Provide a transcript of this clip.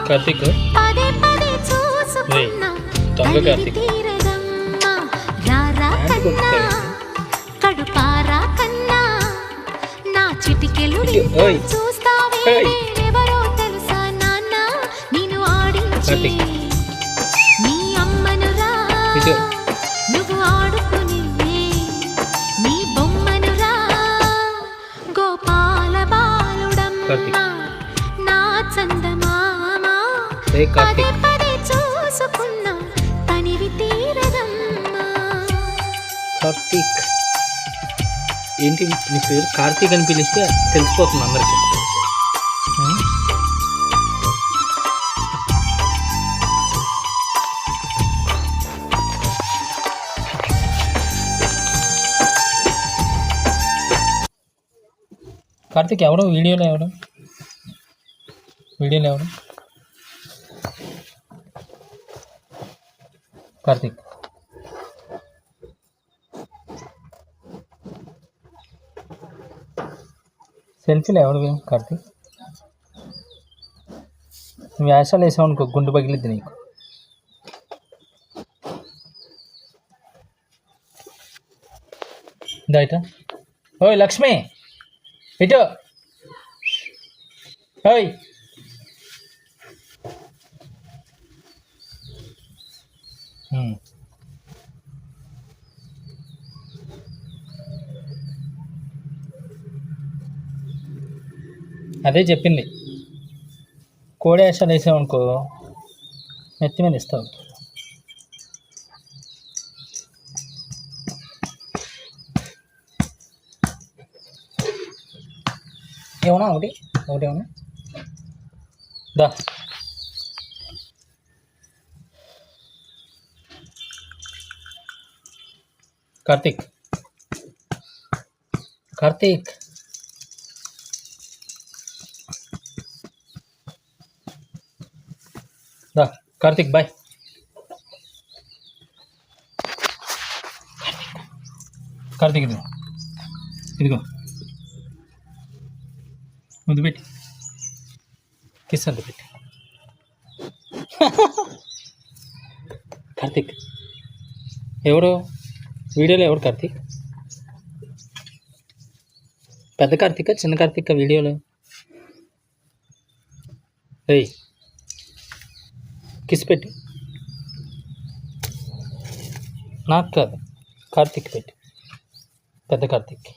కార్తీక్ దొంగ కార్తీక్ కడుపారా కన్నా నా చిటికెలు చూస్తావెవరో తెలుసా నాన్న నేను ఆడించి నీ అమ్మనురా నువ్వు ఆడుకుని నీ బొమ్మనురా గోపాల బాలుడమ్మ నా చందమామ పదే పదే చూసుకున్నా తనివి తీరదమ్మా. కార్తీక్ ఏంటి నీ పేరు కార్తీక్ అని పిలిస్తే తెలిసిపోతుంది అందరికి. కార్తీక్ ఎవరు వీడియోలో ఎవరు కార్తీక్ సెల్ఫీలో ఎవరు కార్తీక్ నువ్వు వేషాలు వేసావు అనుకో గుండు పగిలిద్ది నీకు. బయట ఓయ్ లక్ష్మి ఇటు ఓయ్ అదే చెప్పింది కోడి వేషాలు వేసామనుకో నెత్తి మీద ఇస్తావు. ఏమన్నా ఒకటి ఏమన్నా దా కార్తీక్ దా కార్తీక్ బాయ్. కార్తీక్ ఇదిగో ముందు పెట్టి కిస్ అంత పెట్టి. కార్తీక్ ఎవరు వీడియోలో ఎవరు కార్తీక్? పెద్ద కార్తీక చిన్న కార్తీక వీడియోలో? ఏయ్ కిస్ పెట్టి. నాకు కాదు కార్తీక్ పెట్టి, పెద్ద కార్తీక్.